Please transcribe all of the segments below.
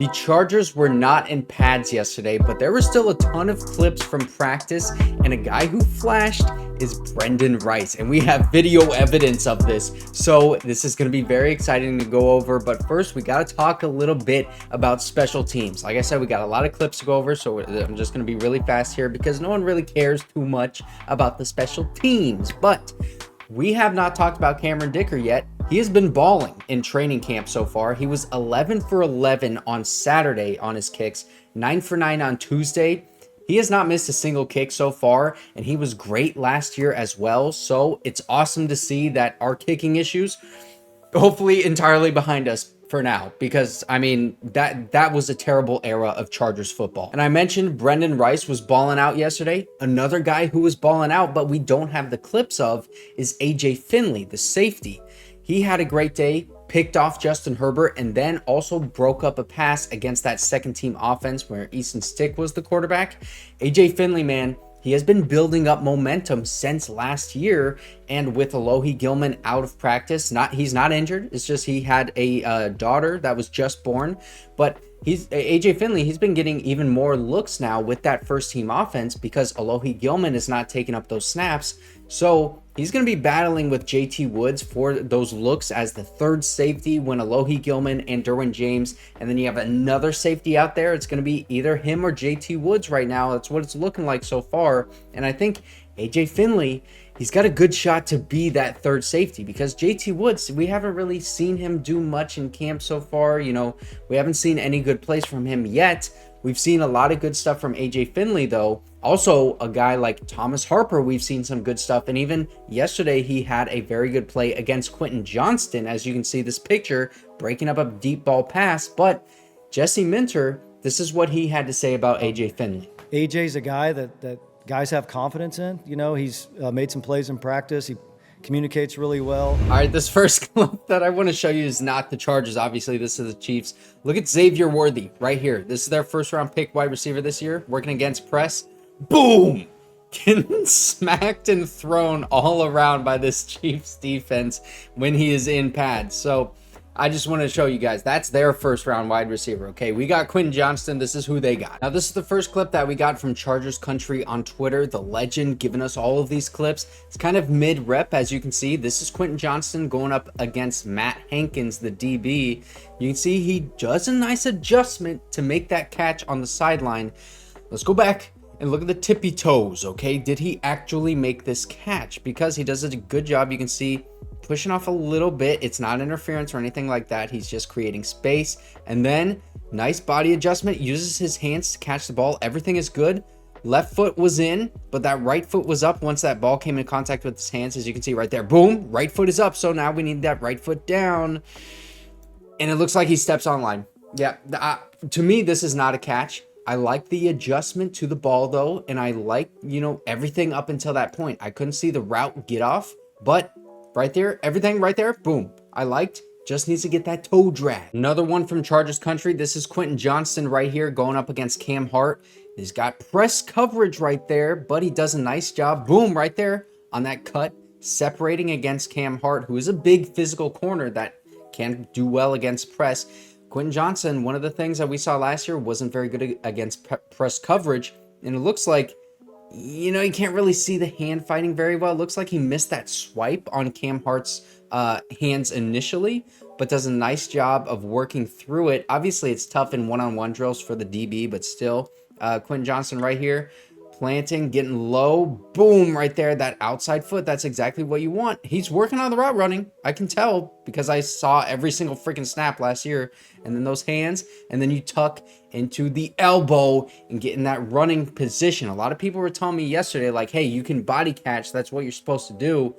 The Chargers were not in pads yesterday, but there were still a ton of clips from practice, and a guy who flashed is Brenden Rice, and we have video evidence of this. So this is going to be very exciting to go over, but first we got to talk a little bit about special teams. Like I said, we got a lot of clips to go over, so I'm just going to be really fast here because no one really cares too much about the special teams, but we have not talked about Cameron Dicker yet. He has been balling in training camp so far. He was 11 for 11 on Saturday on his kicks, 9 for 9 on Tuesday. He has not missed a single kick so far, and he was great last year as well. So it's awesome to see that our kicking issues, hopefully entirely behind us for now, because I mean that was a terrible era of Chargers football. And I mentioned Brenden Rice was balling out yesterday. Another guy who was balling out but we don't have the clips of is AJ Finley, the safety. He had a great day, picked off Justin Herbert, and then also broke up a pass against that second team offense where Easton Stick was the quarterback. AJ Finley, man, he has been building up momentum since last year, and with Alohi Gilman out of practice, he's not injured. It's just he had a daughter that was just born, but AJ Finley, he's been getting even more looks now with that first team offense because Alohi Gilman is not taking up those snaps. So he's going to be battling with JT Woods for those looks as the third safety when Alohi Gilman and Derwin James, and then you have another safety out there. It's going to be either him or JT Woods right now. That's what it's looking like so far. And I think AJ Finley, he's got a good shot to be that third safety because JT Woods, we haven't really seen him do much in camp so far. You know, we haven't seen any good plays from him yet. We've seen a lot of good stuff from AJ Finley, though. Also, a guy like Thomas Harper, we've seen some good stuff. And even yesterday, he had a very good play against Quentin Johnston. As you can see this picture, breaking up a deep ball pass. But Jesse Minter, this is what he had to say about AJ Finley. AJ's a guy that guys have confidence in. You know, he's made some plays in practice. He communicates really well. All right, this first clip that I want to show you is not the Chargers. Obviously, this is the Chiefs. Look at Xavier Worthy right here. This is their first round pick wide receiver this year, working against press. Boom! Getting smacked and thrown all around by this Chiefs defense when he is in pads. So I just want to show you guys, that's their first round wide receiver. Okay, we got Quentin Johnston. This is who they got. Now, this is the first clip that we got from Chargers Country on Twitter, the legend giving us all of these clips. It's kind of mid-rep, as you can see. This is Quentin Johnston going up against Matt Hankins, the DB. You can see he does a nice adjustment to make that catch on the sideline. Let's go back and look at the tippy toes, okay? Did he actually make this catch? Because he does a good job. You can see pushing off a little bit. It's not interference or anything like that. He's just creating space. And then nice body adjustment, uses his hands to catch the ball. Everything is good. Left foot was in, but that right foot was up once that ball came in contact with his hands. As you can see right there, boom, right foot is up. So now we need that right foot down. And it looks like he steps on line. Yeah, to me, this is not a catch. I like the adjustment to the ball though, and I like, you know, everything up until that point. I couldn't see the route get off, but right there, everything right there, boom. I liked, just needs to get that toe drag. Another one from Chargers Country. This is Quentin Johnston right here going up against Cam Hart. He's got press coverage right there, but he does a nice job, boom, right there on that cut, separating against Cam Hart, who is a big physical corner that can do well against press. Quentin Johnston, one of the things that we saw last year, wasn't very good against press coverage. And it looks like, you know, you can't really see the hand fighting very well. It looks like he missed that swipe on Cam Hart's hands initially, but does a nice job of working through it. Obviously, it's tough in one-on-one drills for the DB, but still, Quentin Johnston right here, planting, getting low, boom, right there, that outside foot. That's exactly what you want. He's working on the route running. I can tell because I saw every single freaking snap last year. And then those hands, and then you tuck into the elbow and get in that running position. A lot of people were telling me yesterday, like, hey, you can body catch. That's what you're supposed to do.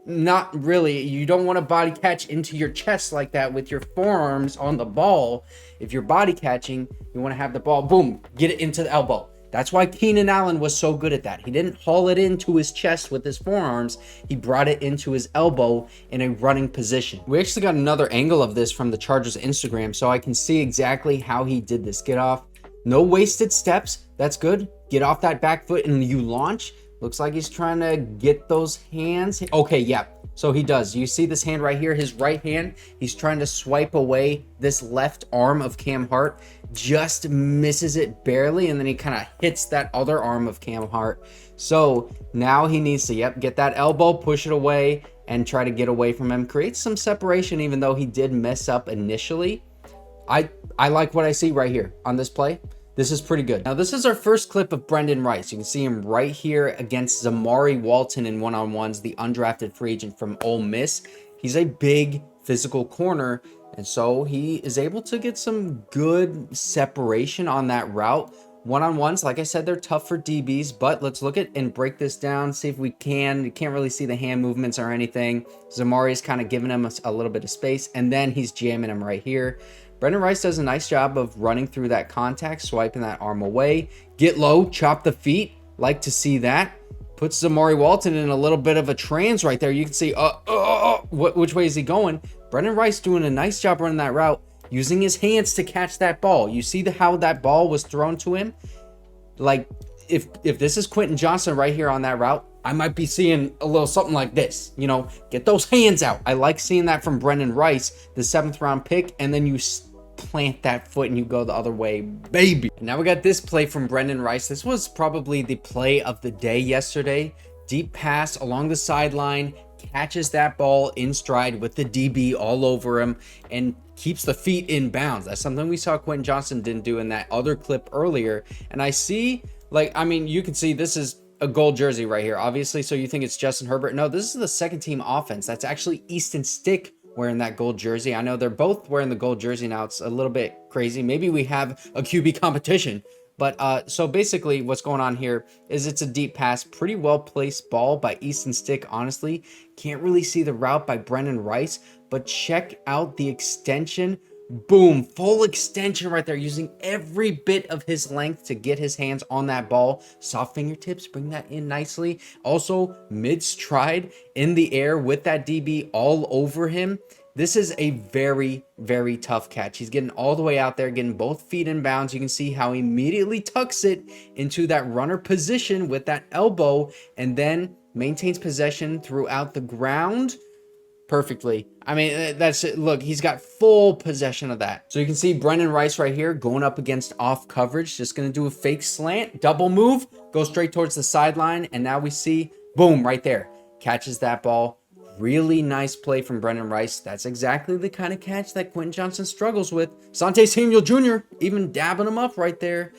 Not really. You don't want to body catch into your chest like that with your forearms on the ball. If you're body catching, you want to have the ball, boom, get it into the elbow. That's why Keenan Allen was so good at that. He didn't haul it into his chest with his forearms. He brought it into his elbow in a running position. We actually got another angle of this from the Chargers Instagram, so I can see exactly how he did this. Get off. No wasted steps. That's good. Get off that back foot and you launch. Looks like he's trying to get those hands. Okay, yeah. So he does. You see this hand right here, his right hand, he's trying to swipe away this left arm of Cam Hart, just misses it barely, and then he kind of hits that other arm of Cam Hart. So now he needs to, get that elbow, push it away, and try to get away from him. Create some separation, even though he did mess up initially. I like what I see right here on this play. This is pretty good. Now, this is our first clip of Brenden Rice. You can see him right here against Zamari Walton in one-on-ones, the undrafted free agent from Ole Miss. He's a big physical corner, and so he is able to get some good separation on that route. One-on-ones, like I said, they're tough for DBs, but let's look at and break this down, see if we can. You can't really see the hand movements or anything. Zamari's kind of giving him a little bit of space, and then he's jamming him right here. Brenden Rice does a nice job of running through that contact, swiping that arm away. Get low, chop the feet. Like to see that. Puts Jamaree Walton in a little bit of a trance right there. You can see, which way is he going? Brenden Rice doing a nice job running that route, using his hands to catch that ball. You see how that ball was thrown to him? Like, if this is Quentin Johnston right here on that route, I might be seeing a little something like this. You know, get those hands out. I like seeing that from Brenden Rice, the 7th round pick, and then you plant that foot and you go the other way, baby. And now we got this play from Brenden Rice. This was probably the play of the day yesterday. Deep pass along the sideline, catches that in in stride with the DB all over him, and keeps the feet in bounds. That's something we saw Quentin Johnston didn't do in that other clip earlier. And I see, like, I mean, you can see this is a gold jersey right here, obviously. So you think it's Justin Herbert? No, this is the second team offense. That's actually Easton Stick wearing that gold jersey. I know they're both wearing the gold jersey now. It's a little bit crazy. Maybe we have a QB competition. But so basically what's going on here is it's a deep pass, pretty well placed ball by Easton Stick. Honestly, can't really see the route by Brenden Rice, but check out the extension. Boom, full extension right there, using every bit of his length to get his hands on that ball. Soft fingertips, bring that in nicely. Also mid stride in the air with that DB all over him. This is a very, very tough catch. He's getting all the way out there, getting both feet in bounds. You can see how he immediately tucks it into that runner position with that elbow, and then maintains possession throughout the ground perfectly. I mean, that's it. Look, he's got full possession of that. So you can see Brenden Rice right here going up against off coverage, just going to do a fake slant, double move, go straight towards the sideline. And now we see, boom, right there, catches that ball. Really nice play from Brenden Rice. That's exactly the kind of catch that Quentin Johnston struggles with. Asante Samuel Jr. even dabbing him up right there.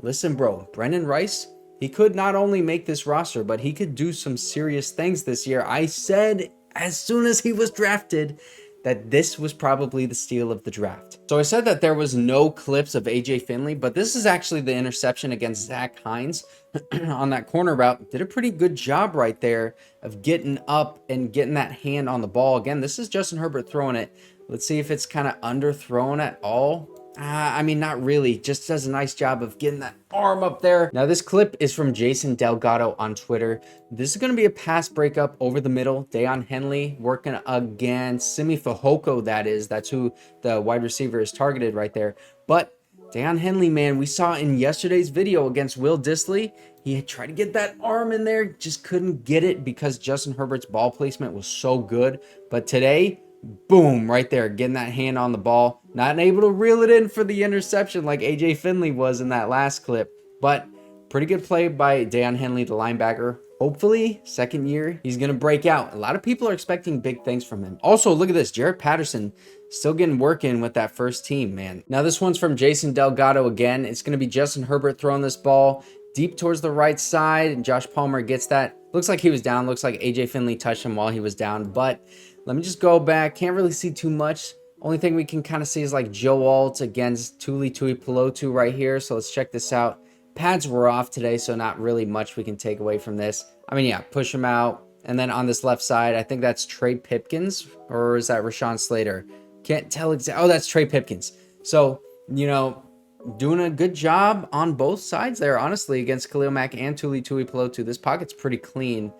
Listen, bro, Brenden Rice, he could not only make this roster, but he could do some serious things this year. I said as soon as he was drafted that this was probably the steal of the draft. So I said that there was no clips of AJ Finley, but this is actually the interception against Heins on that corner route. Did a pretty good job right there of getting up and getting that hand on the ball. Again, this is Justin Herbert throwing it. Let's see if it's kind of underthrown at all. I mean, not really. Just does a nice job of getting that arm up there. Now, this clip is from Jason Delgado on Twitter. This is going to be a pass breakup over the middle. Daiyan Henley working against Simi Fehoko, that is. That's who the wide receiver is targeted right there. But Daiyan Henley, man, we saw in yesterday's video against Will Dissly, he had tried to get that arm in there, just couldn't get it because Justin Herbert's ball placement was so good. But today, boom, right there, getting that hand on the ball. Not able to reel it in for the interception like AJ Finley was in that last clip. But pretty good play by Daiyan Henley, the linebacker. Hopefully, second year, he's going to break out. A lot of people are expecting big things from him. Also, look at this. Jarrett Patterson still getting work in with that first team, man. Now, this one's from Jason Delgado again. It's going to be Justin Herbert throwing this ball deep towards the right side, and Josh Palmer gets that. Looks like he was down. Looks like AJ Finley touched him while he was down. But let me just go back. Can't really see too much. Only thing we can kind of see is like Joe Alt against Tuli Tuipulotu right here. So let's check this out. Pads were off today, so not really much we can take away from this. I mean, yeah, push him out. And then on this left side, I think that's Trey Pipkins, or is that Rashawn Slater? Can't tell exactly. Oh, that's Trey Pipkins. So, you know, doing a good job on both sides there, honestly, against Khalil Mack and Tuli Tuipulotu. This pocket's pretty clean.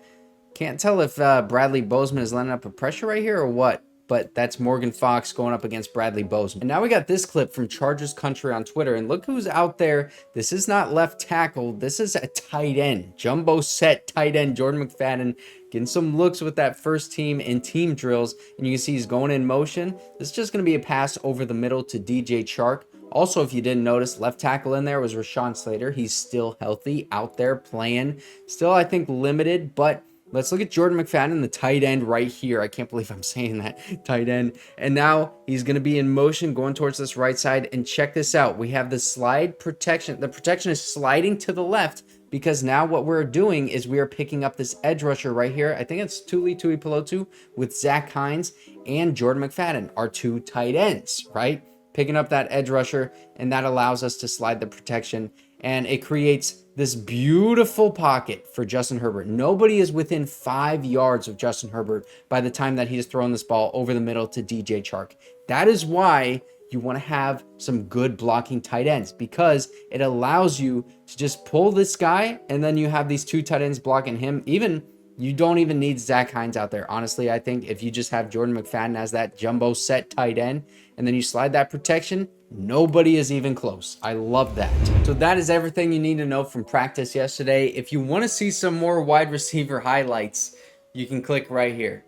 Can't tell if Bradley Bozeman is letting up a pressure right here or what. But that's Morgan Fox going up against Bradley Bozeman. And now we got this clip from Chargers Country on Twitter. And look who's out there. This is not left tackle. This is a tight end. Jumbo set tight end Jordan McFadden getting some looks with that first team and team drills. And you can see he's going in motion. This is just going to be a pass over the middle to DJ Chark. Also, if you didn't notice, left tackle in there was Rashawn Slater. He's still healthy, out there playing. Still, I think, limited, but let's look at Jordan McFadden, the tight end right here. I can't believe I'm saying that, tight end. And now he's going to be in motion going towards this right side. And check this out. We have the slide protection. The protection is sliding to the left because now what we're doing is we are picking up this edge rusher right here. I think it's Tuli Tuipulotu with Zach Heins and Jordan McFadden, our two tight ends, right? Picking up that edge rusher, and that allows us to slide the protection, and it creates this beautiful pocket for Justin Herbert. Nobody is within 5 yards of Justin Herbert by the time that he has thrown this ball over the middle to DJ Chark. That is why you want to have some good blocking tight ends, because it allows you to just pull this guy, and then you have these two tight ends blocking him. You don't even need Zach Heins out there. Honestly, I think if you just have Jordan McFadden as that jumbo set tight end, and then you slide that protection, nobody is even close. I love that. So that is everything you need to know from practice yesterday. If you want to see some more wide receiver highlights, you can click right here.